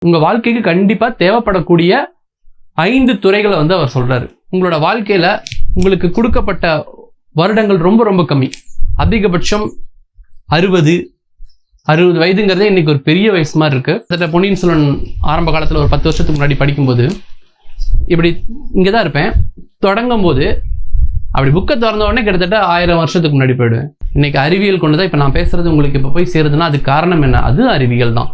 உங்கள் வாழ்க்கைக்கு கண்டிப்பாக தேவைப்படக்கூடிய 5 துறைகளை வந்து அவர் சொல்கிறாரு. உங்களோட வாழ்க்கையில் உங்களுக்கு கொடுக்கப்பட்ட வருடங்கள் ரொம்ப ரொம்ப கம்மி. அதிகபட்சம் 60 வயதுங்கிறதே இன்னைக்கு ஒரு பெரிய வயசு மாதிரி இருக்குது. பொன்னியின் செல்வன் ஆரம்ப காலத்தில் ஒரு 10 வருஷத்துக்கு முன்னாடி படிக்கும்போது இப்படி இங்கே தான் இருப்பேன். தொடங்கும் போது அப்படி புக்கை திறந்த உடனே கிட்டத்தட்ட 1000 வருஷத்துக்கு முன்னாடி போயிடுவேன். இன்னைக்கு அறிவியல் கொண்டு தான் இப்போ நான் பேசுறது உங்களுக்கு இப்போ போய் சேருதுன்னா அது காரணம் என்ன? அது அறிவியல் தான்.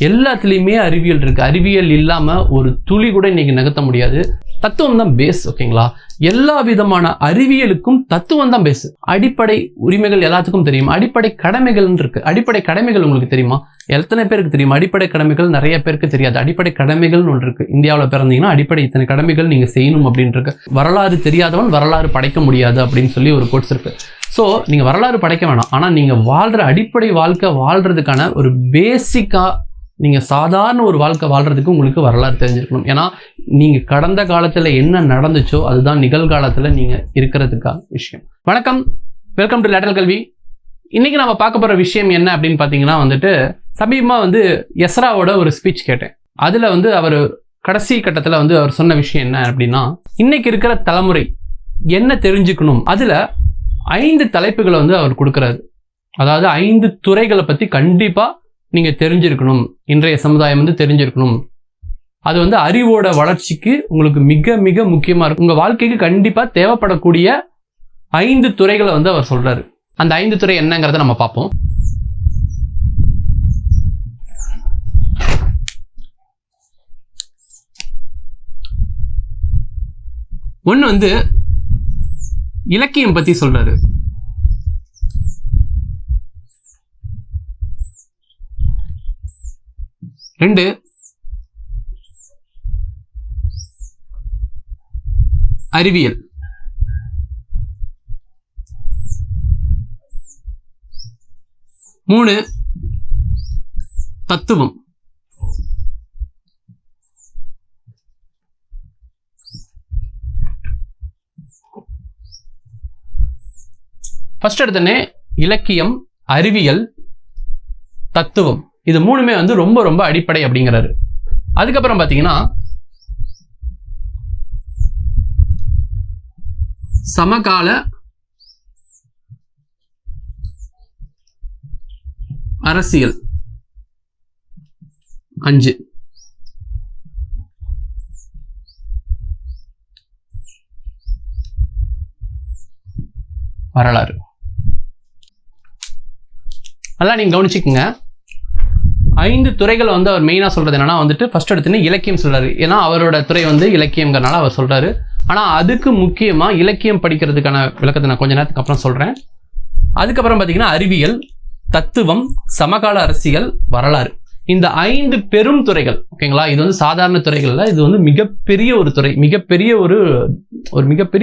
எல்லாத்துலேயுமே அறிவியல் இருக்கு. அறிவியல் இல்லாமல் ஒரு துளி கூட இன்னைக்கு நகர்த்த முடியாது. தத்துவம் தான் பேஸ். ஓகேங்களா? எல்லா விதமான அறிவியலுக்கும் தத்துவம் தான் பேஸ். அடிப்படை உரிமைகள் எல்லாத்துக்கும் தெரியும். அடிப்படை கடமைகள் இருக்கு. அடிப்படை கடமைகள் உங்களுக்கு தெரியுமா? எத்தனை பேருக்கு தெரியும்? அடிப்படை கடமைகள் நிறைய பேருக்கு தெரியாது. அடிப்படை கடமைகள்னு ஒன்று இருக்கு. இந்தியாவில் பிறந்தீங்கன்னா அடிப்படை இத்தனை கடமைகள் நீங்க செய்யணும் அப்படின்னு இருக்கு. வரலாறு தெரியாதவன் வரலாறு படைக்க முடியாது அப்படின்னு சொல்லி ஒரு கோட்ஸ் இருக்கு. ஸோ நீங்க வரலாறு படைக்க வேணாம், ஆனா நீங்க வாழ்ற அடிப்படை வாழ்க்கை வாழ்றதுக்கான ஒரு பேசிக்கா நீங்க சாதாரண ஒரு வாழ்க்கை வாழ்றதுக்கு உங்களுக்கு வரலாறு தெரிஞ்சிருக்கணும். ஏன்னா நீங்க கடந்த காலத்துல என்ன நடந்துச்சோ அதுதான் நிகழ்காலத்துல நீங்க இருக்கிறதுக்கான விஷயம். வணக்கம், வெல்கம் டு லேட்டரல் கல்வி. இன்னைக்கு நம்ம பார்க்க போற விஷயம் என்ன அப்படின்னு பாத்தீங்கன்னா சமீபமா எஸ்ராவோட ஒரு ஸ்பீச் கேட்டேன். அதுல அவர் கடைசி கட்டத்துல அவர் சொன்ன விஷயம் என்ன அப்படின்னா, இன்னைக்கு இருக்கிற தலைமுறை என்ன தெரிஞ்சுக்கணும், அதுல 5 தலைப்புகளை அவர் கொடுக்கிறாரு. அதாவது 5 துறைகளை பத்தி கண்டிப்பா நீங்க தெரிஞ்சிருக்கணும். இன்றைய சமுதாயம் தெரிஞ்சிருக்கணும். அது அறிவோட வளர்ச்சிக்கு உங்களுக்கு மிக மிக முக்கியமா இருக்கும். உங்க வாழ்க்கைக்கு கண்டிப்பா தேவைப்படக்கூடிய 5 துறைகளை அவர் சொல்றாரு. அந்த 5 துறை என்னங்கிறத நம்ம பார்ப்போம். ஒண்ணு இலக்கியம் பத்தி சொல்றாரு. 2 அறிவியல். 3 தத்துவம். 1 எடுத்தனே இலக்கியம், அறிவியல், தத்துவம். இது 3மே ரொம்ப ரொம்ப அடிப்படை அப்படிங்கிறாரு. அதுக்கப்புறம் பாத்தீங்கன்னா சமகால அரசியல் 5. வரலாறு. அதெல்லாம் நீங்க கவனிச்சுக்குங்க. 5 துறைகள் அவர் மெயினா சொல்றது என்னன்னா ஃபர்ஸ்ட் எடுத்துன்னு இலக்கியம் சொல்றாரு. ஏன்னா அவரோட துறை இலக்கியம்ங்கிறனால அவர் சொல்றாரு. ஆனா அதுக்கு முக்கியமா இலக்கியம் படிக்கிறதுக்கான விளக்கத்தை நான் கொஞ்ச நேரத்துக்கு அப்புறம் சொல்றேன். அதுக்கப்புறம் பாத்தீங்கன்னா அறிவியல், தத்துவம், சமகால அரசியல், வரலாறு. இந்த 5 பெரும் துறைகள். ஓகேங்களா? இது சாதாரண துறைகள் இல்ல. இது மிகப்பெரிய ஒரு துறை, மிகப்பெரிய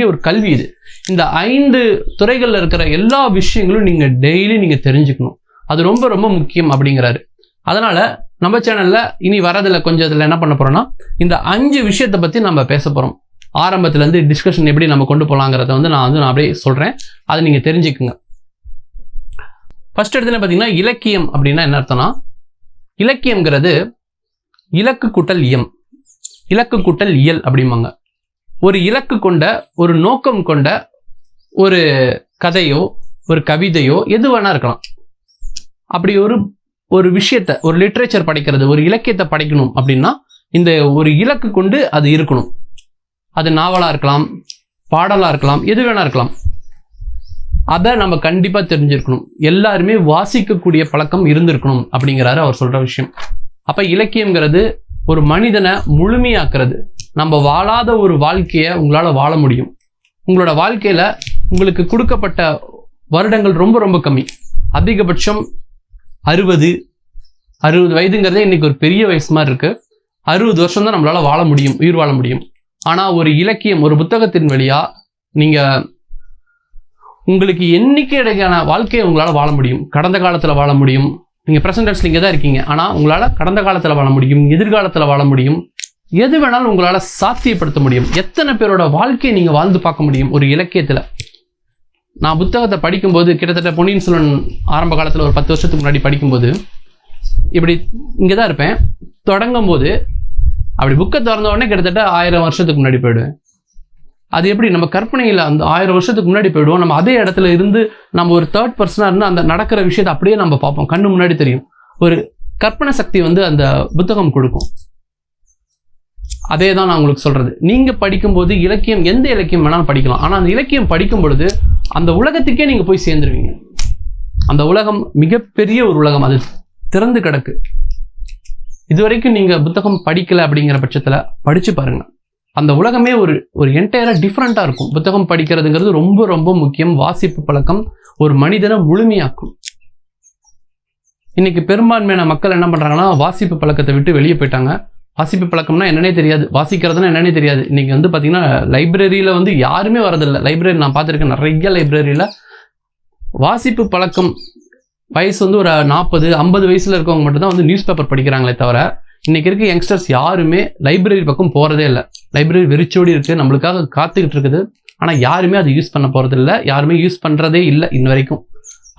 ஒரு கல்வி. இது இந்த 5 துறைகள்ல இருக்கிற எல்லா விஷயங்களும் நீங்க டெய்லி நீங்க தெரிஞ்சுக்கணும். அது ரொம்ப ரொம்ப முக்கியம் அப்படிங்கிறாரு. அதனால நம்ம சேனல்ல இனி வரதுல கொஞ்சம் இதுல என்ன பண்ண போறோம்னா, இந்த 5 விஷயத்தை பத்தி நம்ம பேச போறோம். ஆரம்பத்துல இருந்து டிஸ்கஷன் எப்படி நம்ம கொண்டு போலாங்கிறத நான் அப்படியே சொல்றேன். அதை நீங்க தெரிஞ்சுக்குங்க. ஃபர்ஸ்ட் இடத்துல பாத்தீங்கன்னா இலக்கியம் அப்படின்னா என்ன அர்த்தம்னா, இலக்கியம்ங்கிறது இலக்கு கூட்டல் இயம், இலக்கு கூட்டல் இயல் அப்படிம்பாங்க. ஒரு இலக்கு கொண்ட, ஒரு நோக்கம் கொண்ட ஒரு கதையோ ஒரு கவிதையோ எது வேணா இருக்கலாம். அப்படி ஒரு விஷயத்தை, ஒரு லிட்ரேச்சர் படைக்கிறது, ஒரு இலக்கியத்தை படைக்கணும் அப்படின்னா இந்த ஒரு இலக்கு கொண்டு அது இருக்கணும். அது நாவலா இருக்கலாம், பாடலா இருக்கலாம், எது வேணா இருக்கலாம். அதை நம்ம கண்டிப்பா தெரிஞ்சிருக்கணும். எல்லாருமே வாசிக்கக்கூடிய பழக்கம் இருந்திருக்கணும் அப்படிங்கிறாரு அவர் சொல்ற விஷயம். அப்ப இலக்கியம்ங்கிறது ஒரு மனிதனை முழுமையாக்குறது. நம்ம வாழாத ஒரு வாழ்க்கையை உங்களால வாழ முடியும். உங்களோட வாழ்க்கையில உங்களுக்கு கொடுக்கப்பட்ட வருடங்கள் ரொம்ப ரொம்ப கம்மி. அதிகபட்சம் 60 வயதுங்கிறதே இன்னைக்கு ஒரு பெரிய வயசு மாதிரி இருக்கு. 60 வருஷம் தான் நம்மளால வாழ முடியும், உயிர் வாழ முடியும். ஆனா ஒரு இலக்கியம், ஒரு புத்தகத்தின் வழியா நீங்க உங்களுக்கு எண்ணிக்கையான வாழ்க்கையை உங்களால வாழ முடியும். கடந்த காலத்துல வாழ முடியும். நீங்க பிரசன்ட் டென்ஸ்ல இங்க தான் இருக்கீங்க, ஆனா உங்களால கடந்த காலத்துல வாழ முடியும், எதிர்காலத்துல வாழ முடியும். எது வேணாலும் உங்களால சாத்தியப்படுத்த முடியும். எத்தனை பேரோட வாழ்க்கையை நீங்க வாழ்ந்து பார்க்க முடியும் ஒரு இலக்கியத்துல. நான் புத்தகத்தை படிக்கும்போது, கிட்டத்தட்ட பொன்னியின் செல்வன் ஆரம்ப காலத்துல ஒரு 10 வருஷத்துக்கு முன்னாடி படிக்கும்போது இப்படி இங்கே தான் இருப்பேன். தொடங்கும் போது அப்படி புக்கை திறந்த உடனே கிட்டத்தட்ட 1000 வருஷத்துக்கு முன்னாடி போயிடுவேன். அது எப்படி நம்ம கற்பனையில் அந்த 1000 வருஷத்துக்கு முன்னாடி போயிடுவோம். நம்ம அதே இடத்துல இருந்து நம்ம ஒரு தேர்ட் பர்சனாக இருந்து அந்த நடக்கிற விஷயத்தை அப்படியே நம்ம பார்ப்போம், கண்ணு முன்னாடி தெரியும். ஒரு கற்பனை சக்தி வந்து அந்த புத்தகம் கொடுக்கும். அதே தான் நான் உங்களுக்கு சொல்றது. நீங்க படிக்கும்போது இலக்கியம், எந்த இலக்கியம் வேணாலும் படிக்கலாம். ஆனால் அந்த இலக்கியம் படிக்கும் பொழுது அந்த உலகத்துக்கே நீங்க போய் சேர்ந்துருவீங்க. அந்த உலகம் மிகப்பெரிய ஒரு உலகம், அது திறந்து கிடக்கு. இதுவரைக்கும் நீங்க புத்தகம் படிக்கல அப்படிங்கிற பட்சத்துல படிச்சு பாருங்க. அந்த உலகமே ஒரு என்டையரா டிஃப்ரெண்டா இருக்கும். புத்தகம் படிக்கிறதுங்கிறது ரொம்ப ரொம்ப முக்கியம். வாசிப்பு பழக்கம் ஒரு மனிதனை முழுமையாக்கும். இன்னைக்கு பெரும்பான்மையான மக்கள் என்ன பண்றாங்கன்னா, வாசிப்பு பழக்கத்தை விட்டு வெளியே போயிட்டாங்க. வாசிப்பு பழக்கம்னா என்னன்னே தெரியாது, வாசிக்கிறதுனா என்னன்னே தெரியாது. இன்னைக்கு வந்து பாத்தீங்கன்னா லைப்ரரியில வந்து யாருமே வரதில்லை. லைப்ரரி நான் பார்த்துருக்கேன், நிறைய லைப்ரரியில வாசிப்பு பழக்கம் வயசு வந்து ஒரு 40-50 வயசுல இருக்கவங்க மட்டும் தான் வந்து நியூஸ் பேப்பர் படிக்கிறாங்களே தவிர, இன்னைக்கு இருக்க யங்ஸ்டர்ஸ் யாருமே லைப்ரரி பக்கம் போறதே இல்லை. லைப்ரரி வெறிச்சோடி இருக்கு, நம்மளுக்காக காத்துக்கிட்டு இருக்குது. ஆனா யாருமே அதை யூஸ் பண்ண போறது இல்லை, யாருமே யூஸ் பண்றதே இல்லை இன்ன வரைக்கும்.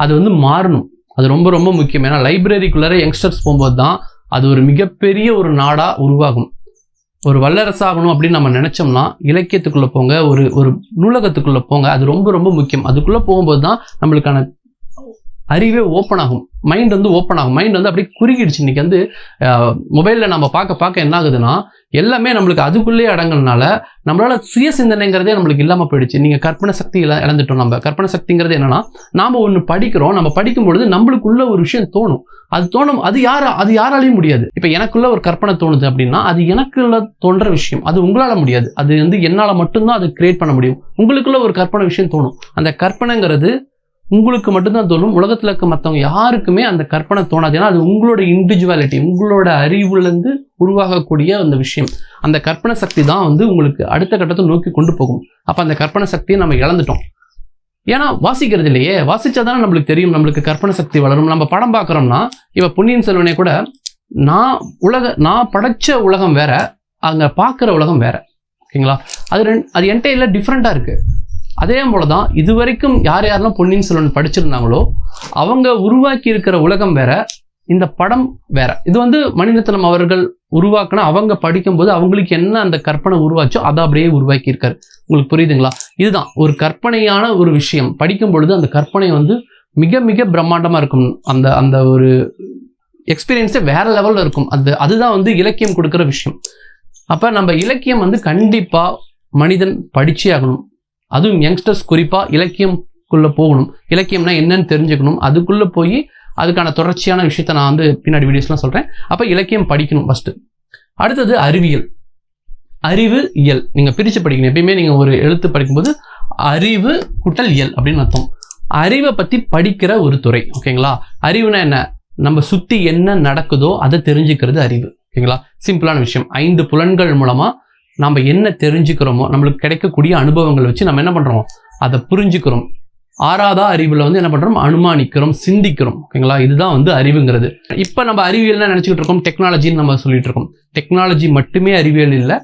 அது வந்து மாறணும், அது ரொம்ப ரொம்ப முக்கியம். ஏன்னா லைப்ரரிக்குள்ளார யங்ஸ்டர்ஸ் போகும்போது தான் அது ஒரு மிகப்பெரிய ஒரு நாடா உருவாகும். ஒரு வல்லரசாகணும் அப்படின்னு நம்ம நினைச்சோம்னா இலக்கியத்துக்குள்ள போங்க, ஒரு நூலகத்துக்குள்ள போங்க. அது ரொம்ப ரொம்ப முக்கியம். அதுக்குள்ள போகும்போது தான் நம்மளுக்கான அறிவே ஓப்பன் ஆகும், மைண்ட் வந்து ஓப்பன் ஆகும். மைண்ட் வந்து அப்படியே குறுகிடுச்சு. இன்னைக்கு வந்து மொபைலில் நம்ம பார்க்க என்ன ஆகுதுன்னா, எல்லாமே நம்மளுக்கு அதுக்குள்ளேயே அடங்குறதுனால நம்மளால சுய சிந்தனைங்கிறதே நம்மளுக்கு இல்லாமல் போயிடுச்சு. நீங்கள் கற்பனை சக்தி இழந்துட்டோம். நம்ம கற்பனை சக்திங்கிறது என்னன்னா, நாம் ஒன்று படிக்கிறோம், நம்ம படிக்கும் பொழுது நம்மளுக்குள்ள ஒரு விஷயம் தோணும். அது யாராலையும் முடியாது. இப்போ எனக்குள்ள ஒரு கற்பனை தோணுது அப்படின்னா அது எனக்குள்ள தோன்ற விஷயம், அது உங்களால முடியாது. அது வந்து என்னால் மட்டும்தான் அது கிரியேட் பண்ண முடியும். உங்களுக்குள்ள ஒரு கற்பனை விஷயம் தோணும். அந்த கற்பனைங்கிறது உங்களுக்கு மட்டும்தான் தோணும். உலகத்தில் இருக்க மற்றவங்க யாருக்குமே அந்த கற்பனை தோணாது. ஏன்னா அது உங்களோட இண்டிவிஜுவாலிட்டி, உங்களோட அறிவுலேருந்து உருவாகக்கூடிய அந்த விஷயம். அந்த கற்பனை சக்தி தான் வந்து உங்களுக்கு அடுத்த கட்டத்தை நோக்கி கொண்டு போகும். அப்போ அந்த கற்பனை சக்தியை நம்ம இழந்துட்டோம். ஏன்னா வாசிக்கிறது இல்லையே, வாசிச்சாதானே நம்மளுக்கு தெரியும், நம்மளுக்கு கற்பனை சக்தி வளரும். நம்ம படம் பார்க்குறோம்னா, இப்போ பொன்னியின் செல்வனே கூட நான் படைச்ச உலகம் வேற, அங்கே பார்க்குற உலகம் வேற. ஓகேங்களா? அது என்டையர்ல டிஃப்ரெண்ட்டாக இருக்கு. அதே போல தான் இதுவரைக்கும் யாரெல்லாம் பொன்னியின் செல்வன் படிச்சிருந்தாங்களோ அவங்க உருவாக்கி இருக்கிற உலகம் வேற, இந்த படம் வேற. இது வந்து மணிரத்னம் அவர்கள் உருவாக்கினா அவங்க படிக்கும்போது அவங்களுக்கு என்ன அந்த கற்பனை உருவாச்சோ அதை அப்படியே உருவாக்கி இருக்காரு. உங்களுக்கு புரியுதுங்களா? இதுதான் ஒரு கற்பனையான ஒரு விஷயம். படிக்கும் பொழுது அந்த கற்பனை வந்து மிக மிக பிரம்மாண்டமா இருக்கும். அந்த ஒரு எக்ஸ்பீரியன்ஸே வேற லெவல்ல இருக்கும். அதுதான் வந்து இலக்கியம் கொடுக்குற விஷயம். அப்ப நம்ம இலக்கியம் வந்து கண்டிப்பா மனிதன் படிச்சே ஆகணும். அதுவும் யங்ஸ்டர்ஸ் குறிப்பா இலக்கியம்குள்ள போகணும். இலக்கியம்னா என்னன்னு தெரிஞ்சுக்கணும். அதுக்குள்ள போய் அதுக்கான தொடர்ச்சியான விஷயத்த நான் வந்து பின்னாடி வீடியோஸ்லாம் சொல்றேன். அப்ப இலக்கியம் படிக்கணும் ஃபர்ஸ்ட். அடுத்தது அறிவியல், அறிவு இயல். நீங்க பிரிச்சு படிக்கணும். எப்பயுமே நீங்க ஒரு எழுத்து படிக்கும்போது அறிவு கூட்டல் இயல் அப்படின்னு அர்த்தம். அறிவை பத்தி படிக்கிற ஒரு துறை. ஓகேங்களா? அறிவுனா என்ன? நம்ம சுத்தி என்ன நடக்குதோ அதை தெரிஞ்சுக்கிறது அறிவு. ஓகேங்களா? சிம்பிளான விஷயம். 5 புலன்கள் மூலமா நம்ம என்ன தெரிஞ்சுக்கிறோமோ, நம்மளுக்கு கிடைக்கக்கூடிய அனுபவங்களை வச்சு நம்ம என்ன பண்றோம், அதை புரிஞ்சுக்கிறோம். 6வது அறிவுல வந்து என்ன பண்றோம், அனுமானிக்கிறோம், சிந்திக்கிறோம். ஓகேங்களா? இதுதான் வந்து அறிவுங்கிறது. இப்ப நம்ம அறிவியல் நினைச்சுக்கிட்டு இருக்கோம், டெக்னாலஜின்னு நம்ம சொல்லிட்டு இருக்கோம். டெக்னாலஜி மட்டுமே அறிவியல் இல்லை,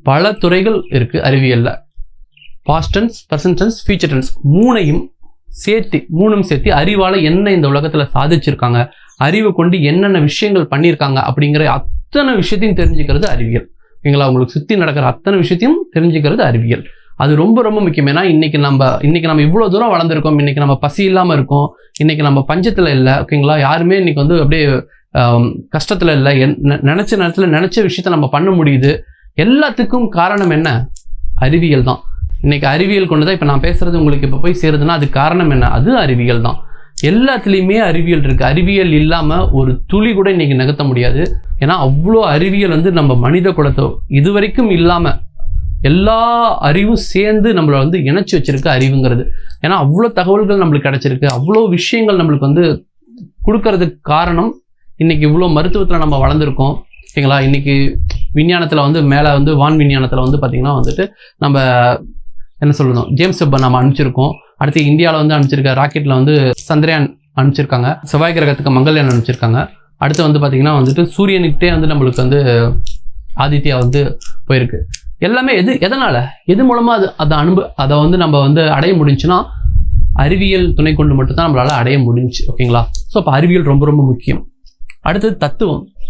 பல துறைகள் இருக்கு அறிவியல்ல. Past tense, present tense, future tense மூணும் சேர்த்து அறிவால என்ன இந்த உலகத்துல சாதிச்சிருக்காங்க, அறிவை கொண்டு என்னென்ன விஷயங்கள் பண்ணியிருக்காங்க அப்படிங்கிற அத்தனை விஷயத்தையும் தெரிஞ்சுக்கிறது அறிவியல். ஓகேங்களா? உங்களுக்கு சுற்றி நடக்கிற அத்தனை விஷயத்தையும் தெரிஞ்சுக்கிறது அறிவியல். அது ரொம்ப ரொம்ப முக்கியம். ஏன்னா இன்னைக்கு நம்ம இவ்வளோ தூரம் வளர்ந்துருக்கோம். இன்னைக்கு நம்ம பசி இல்லாமல் இருக்கோம். இன்னைக்கு நம்ம பஞ்சத்தில் இல்லை. ஓகேங்களா? யாருமே இன்னைக்கு வந்து அப்படியே கஷ்டத்தில் இல்லை. நினைச்ச நேரத்தில் நினைச்ச விஷயத்த நம்ம பண்ண முடியுது. எல்லாத்துக்கும் காரணம் என்ன? அறிவியல் தான். இன்னைக்கு அறிவியல் கொண்டு தான் இப்போ நான் பேசுறது உங்களுக்கு இப்போ போய் சேருதுன்னா அது காரணம் என்ன? அது அறிவியல் தான். எல்லாத்துலேயுமே அறிவியல் இருக்கு. அறிவியல் இல்லாம ஒரு துளி கூட இன்னைக்கு நகர்த்த முடியாது. ஏன்னா அவ்வளோ அறிவியல் வந்து நம்ம மனித குலத்தை இதுவரைக்கும் இல்லாம எல்லா அறிவும் சேர்ந்து நம்மளை வந்து இணைச்சி வச்சிருக்கு அறிவுங்கிறது. ஏன்னா அவ்வளோ தகவல்கள் நம்மளுக்கு கிடைச்சிருக்கு, அவ்வளோ விஷயங்கள் நம்மளுக்கு வந்து கொடுக்கறதுக்கு காரணம் இன்னைக்கு இவ்வளோ மருத்துவத்தில் நம்ம வளர்ந்துருக்கோம். ஓகேங்களா? இன்னைக்கு விஞ்ஞானத்தில் வந்து மேலே வந்து வான் விஞ்ஞானத்தில் வந்து பார்த்தீங்கன்னா வந்துட்டு நம்ம என்ன சொல்லணும், ஜேம்ஸ் வெப்பை நம்ம அனுப்பிச்சிருக்கோம். அடுத்து இந்தியாவில் வந்து அனுப்பிச்சிருக்க ராக்கெட்டில் வந்து சந்திரயான் அனுப்பிச்சிருக்காங்க. செவ்வாய் கிரகத்துக்கு மங்கள்யான் அனுப்பிச்சிருக்காங்க. அடுத்து வந்து பார்த்தீங்கன்னா வந்துட்டு சூரியனுக்கிட்டே வந்து நம்மளுக்கு வந்து ஆதித்யா வந்து போயிருக்கு. எல்லாமே எது மூலமாக அதை வந்து நம்ம வந்து அடைய முடிஞ்சுன்னா அறிவியல் துணை கொண்டு மட்டும்தான் நம்மளால அடைய முடிஞ்சு. ஓகேங்களா? ஸோ அப்போ அறிவியல் ரொம்ப ரொம்ப முக்கியம். அடுத்தது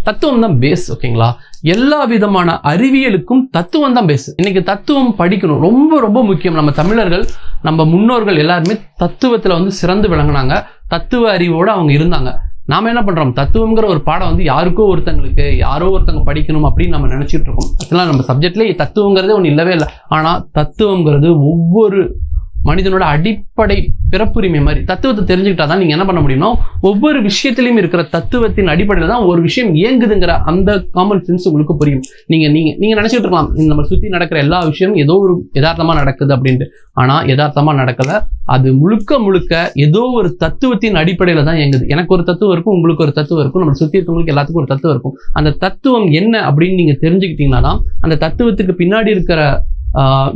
தத்துவம் தான் பேஸ். ஓகேங்களா, எல்லா விதமான அறிவியலுக்கும் தத்துவம் தான் பேஸ். இன்னைக்கு தத்துவம் படிக்கணும், ரொம்ப ரொம்ப முக்கியம். நம்ம தமிழர்கள், நம்ம முன்னோர்கள் எல்லாருமே தத்துவத்துல வந்து சிறந்து விளங்கினாங்க, தத்துவ அறிவோட அவங்க இருந்தாங்க. நாம என்ன பண்றோம், தத்துவம்ங்கிற ஒரு பாடம் வந்து யாருக்கோ ஒருத்தங்களுக்கு, யாரோ ஒருத்தங்க படிக்கணும் அப்படின்னு நம்ம நினைச்சிட்டு இருக்கோம். அதெல்லாம் நம்ம சப்ஜெக்ட்லேயே தத்துவங்கிறதே ஒன்று இல்லவே இல்லை. ஆனா தத்துவங்கிறது ஒவ்வொரு மனிதனோட அடிப்படை பிறப்புரிமை மாதிரி. தத்துவத்தை தெரிஞ்சுக்கிட்டா தான் நீங்க என்ன பண்ண முடியும்னா, ஒவ்வொரு விஷயத்திலையும் இருக்கிற தத்துவத்தின் அடிப்படையில் தான் ஒரு விஷயம் இயங்குதுங்கிற அந்த காமன் சென்ஸ் உங்களுக்கு புரியும். நீங்க நினைச்சிட்டு இருக்கலாம், நம்ம சுத்தி நடக்கிற எல்லா விஷயமும் ஏதோ ஒரு யதார்த்தமா நடக்குது அப்படின்ட்டு. ஆனா யதார்த்தமா நடக்கல, அது முழுக்க ஏதோ ஒரு தத்துவத்தின் அடிப்படையில தான் இயங்குது. எனக்கு ஒரு தத்துவம் இருக்கும், உங்களுக்கு ஒரு தத்துவம் இருக்கும், நம்ம சுத்தி இருக்கவங்களுக்கு எல்லாத்துக்கும் ஒரு தத்துவம் இருக்கும். அந்த தத்துவம் என்ன அப்படின்னு நீங்க தெரிஞ்சுக்கிட்டீங்கன்னா தான், அந்த தத்துவத்துக்கு பின்னாடி இருக்கிற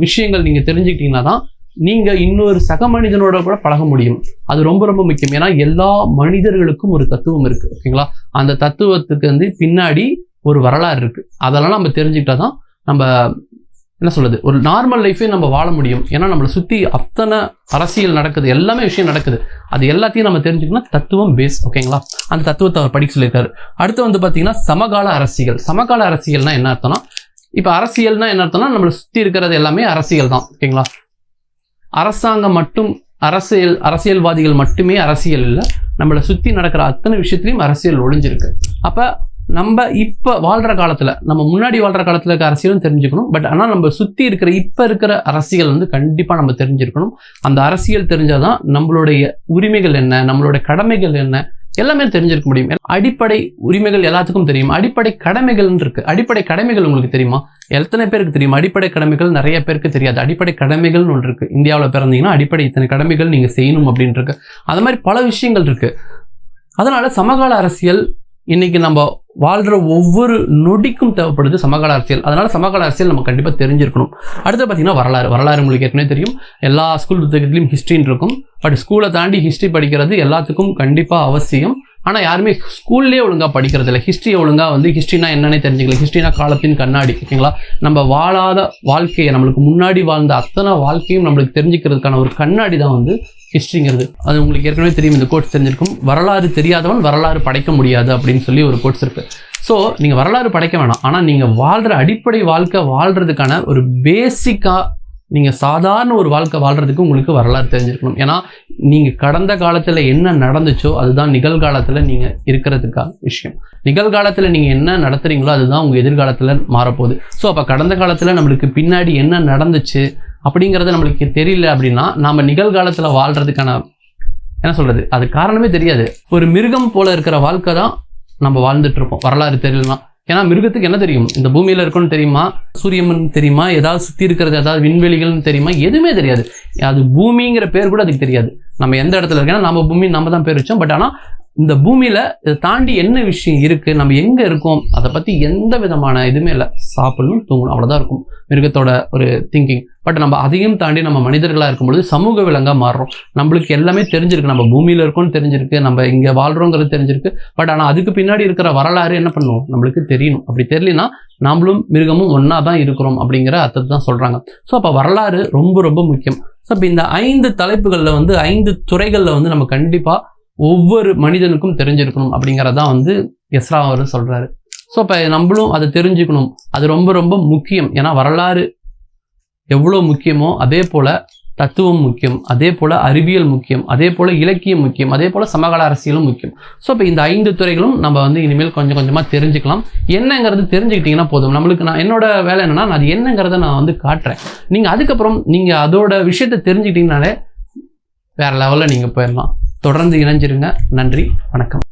விஷயங்கள் நீங்க தெரிஞ்சுக்கிட்டீங்கன்னா தான் நீங்க இன்னொரு சக மனிதனோட கூட பழக முடியும். அது ரொம்ப ரொம்ப முக்கியம். ஏன்னா எல்லா மனிதர்களுக்கும் ஒரு தத்துவம் இருக்கு. ஓகேங்களா, அந்த தத்துவத்துக்கு வந்து பின்னாடி ஒரு வரலாறு இருக்கு. அதெல்லாம் நம்ம தெரிஞ்சுக்கிட்டா தான் நம்ம என்ன சொல்றது, ஒரு நார்மல் லைஃபே நம்ம வாழ முடியும். ஏன்னா நம்மளை சுத்தி அத்தனை அரசியல் நடக்குது, எல்லாமே விஷயம் நடக்குது. அது எல்லாத்தையும் நம்ம தெரிஞ்சுக்கணும். தத்துவம் பேஸ். ஓகேங்களா, அந்த தத்துவத்தை அவர் படிக்க சொல்லியிருக்காரு. அடுத்து வந்து பாத்தீங்கன்னா சமகால அரசியல். சமகால அரசியல்னா என்ன அர்த்தம்னா, இப்ப அரசியல்னா என்ன அர்த்தம்னா, நம்மளை சுத்தி இருக்கிறது எல்லாமே அரசியல் தான். ஓகேங்களா, அரசாங்கம் மட்டும் அரசியல்வாதிகள் மட்டுமே அரசியல் இல்லை, நம்மளை சுத்தி நடக்கிற அத்தனை விஷயத்திலையும் அரசியல் ஒளிஞ்சிருக்கு. அப்ப நம்ம இப்ப வாழ்ற காலத்துல, நம்ம முன்னாடி வாழ்ற காலத்துல இருக்க அரசியலும் தெரிஞ்சுக்கணும். பட் ஆனா நம்ம சுத்தி இருக்கிற இப்ப இருக்கிற அரசியல் வந்து கண்டிப்பா நம்ம தெரிஞ்சிருக்கணும். அந்த அரசியல் தெரிஞ்சாதான் நம்மளுடைய உரிமைகள் என்ன, நம்மளுடைய கடமைகள் என்ன, எல்லாமே தெரிஞ்சிருக்க முடியும். அடிப்படை உரிமைகள் எல்லாத்துக்கும் தெரியும், அடிப்படை கடமைகள் இருக்கு. அடிப்படை கடமைகள் உங்களுக்கு தெரியுமா? எத்தனை பேருக்கு தெரியும்? அடிப்படை கடமைகள் நிறைய பேருக்கு தெரியாது. அடிப்படை கடமைகள் ஒன்று இருக்கு. இந்தியாவில் பிறந்தீங்கன்னா அடிப்படை இத்தனை கடமைகள் நீங்க செய்யணும் அப்படின்னு இருக்கு. அது மாதிரி பல விஷயங்கள் இருக்கு. அதனால சமகால அரசியல் இன்னைக்கு நம்ம வாழ்ற ஒவ்வொரு நொடிக்கும் தேவைப்படுது சமகால அரசியல். அதனால சமகால அரசியல் நம்ம கண்டிப்பா தெரிஞ்சிருக்கணும். அடுத்து பார்த்தீங்கன்னா வரலாறு உங்களுக்கு ஏற்கனவே தெரியும். எல்லா ஸ்கூல் புத்தகத்திலையும் ஹிஸ்ட்ரின்னு இருக்கும். பட் ஸ்கூலை தாண்டி ஹிஸ்ட்ரி படிக்கிறது எல்லாத்துக்கும் கண்டிப்பா அவசியம். ஆனால் யாருமே ஸ்கூல்லேயே ஒழுங்காக படிக்கிறது இல்லை. ஹிஸ்ட்ரியை ஒழுங்காக வந்து ஹிஸ்ட்ரினா என்னன்னே தெரிஞ்சுக்கல. ஹிஸ்ட்ரினா காலத்தின் கண்ணாடி. ஓகேங்களா, நம்ம வாழாத வாழ்க்கையை, நம்மளுக்கு முன்னாடி வாழ்ந்த அத்தனை வாழ்க்கையும் நம்மளுக்கு தெரிஞ்சுக்கிறதுக்கான ஒரு கண்ணாடி தான் வந்து ஹிஸ்ட்ரிங்கிறது. அது உங்களுக்கு ஏற்கனவே தெரியும், இந்த கோட்ஸ் தெரிஞ்சிருக்கும். வரலாறு தெரியாதவன் வரலாறு படைக்க முடியாது அப்படின்னு சொல்லி ஒரு கோட்ஸ் இருக்கு. ஸோ நீங்கள் வரலாறு படைக்க வேணாம், ஆனால் நீங்கள் வாழ்கிற அடிப்படை வாழ்க்கை வாழ்கிறதுக்கான ஒரு பேசிக்காக, நீங்கள் சாதாரண ஒரு வாழ்க்கை வாழ்கிறதுக்கு உங்களுக்கு வரலாறு தெரிஞ்சிருக்கணும். ஏன்னா நீங்கள் கடந்த காலத்தில் என்ன நடந்துச்சோ அதுதான் நிகழ்காலத்தில் நீங்கள் இருக்கிறதுக்கான விஷயம். நிகழ்காலத்தில் நீங்கள் என்ன நடத்துறீங்களோ அதுதான் உங்கள் எதிர்காலத்தில் மாறப்போகுது. ஸோ அப்போ கடந்த காலத்தில் நம்மளுக்கு பின்னாடி என்ன நடந்துச்சு அப்படிங்கிறது நம்மளுக்கு தெரியல அப்படின்னா நம்ம நிகழ்காலத்தில் வாழ்கிறதுக்கான என்ன சொல்கிறது, அது காரணமே தெரியாது. ஒரு மிருகம் போல இருக்கிற வாழ்க்கை தான் நம்ம வாழ்ந்துட்டு இருப்போம் வரலாறு தெரியலனா. ஏன்னா மிருகத்துக்கு என்ன தெரியும், இந்த பூமியில இருக்குன்னு தெரியுமா, சூரியன் தெரியுமா, ஏதாவது சுத்தி இருக்கிறது ஏதாவது விண்வெளிகள்னு தெரியுமா, எதுவுமே தெரியாது. அது பூமிங்கிற பேர் கூட அதுக்கு தெரியாது. நம்ம எந்த இடத்துல இருக்கோம், நம்ம பூமி நம்ம தான் பேர் வச்சோம். பட் ஆனால் இந்த பூமியில இதை தாண்டி என்ன விஷயம் இருக்கு, நம்ம எங்க இருக்கோம், அதை பத்தி எந்த விதமான இதுவுமே இல்லை. சாப்பிடணும், தூங்கணும், அவ்வளவுதான் இருக்கும் மிருகத்தோட ஒரு திங்கிங். பட் நம்ம அதையும் தாண்டி நம்ம மனிதர்களா இருக்கும்பொழுது சமூக விலங்கா மாறுறோம். நம்மளுக்கு எல்லாமே தெரிஞ்சிருக்கு, நம்ம பூமியில இருக்கோம்னு தெரிஞ்சிருக்கு, நம்ம இங்க வாழ்றோங்கிறது தெரிஞ்சிருக்கு. பட் ஆனா அதுக்கு பின்னாடி இருக்கிற வரலாறு என்ன பண்ணுவோம், நம்மளுக்கு தெரியணும். அப்படி தெரியலனா நாமளும் மிருகமும் ஒன்னா தான் இருக்கிறோம் அப்படிங்கிற அர்த்தத்தை தான் சொல்றாங்க. ஸோ அப்ப வரலாறு ரொம்ப ரொம்ப முக்கியம். ஸோ இப்போ இந்த 5 தலைப்புகள்ல வந்து 5 துறைகள்ல வந்து நம்ம கண்டிப்பா ஒவ்வொரு மனிதனுக்கும் தெரிஞ்சிருக்கணும் அப்படிங்கிறதான் வந்து எஸ்ரா அவர் சொல்றாரு. ஸோ இப்போ நம்மளும் அதை தெரிஞ்சுக்கணும், அது ரொம்ப ரொம்ப முக்கியம். ஏன்னா வரலாறு எவ்வளோ முக்கியமோ அதே போல தத்துவம் முக்கியம், அதே போல அறிவியல் முக்கியம், அதே போல இலக்கியம் முக்கியம், அதே போல சமகால அரசியலும் முக்கியம். ஸோ இப்போ இந்த 5 துறைகளும் நம்ம வந்து இனிமேல் கொஞ்சம் கொஞ்சமாக தெரிஞ்சுக்கலாம். என்னங்கிறது தெரிஞ்சுக்கிட்டீங்கன்னா போதும். நம்மளுக்கு நான் என்னோட வேலை என்னன்னா, நான் அது என்னங்கிறத நான் வந்து காட்டுறேன். நீங்கள் அதுக்கப்புறம் நீங்கள் அதோட விஷயத்தை தெரிஞ்சுக்கிட்டீங்கனாலே வேற லெவலில் நீங்கள் போயிடலாம். தொடர்ந்து இணைஞ்சிருங்க. நன்றி, வணக்கம்.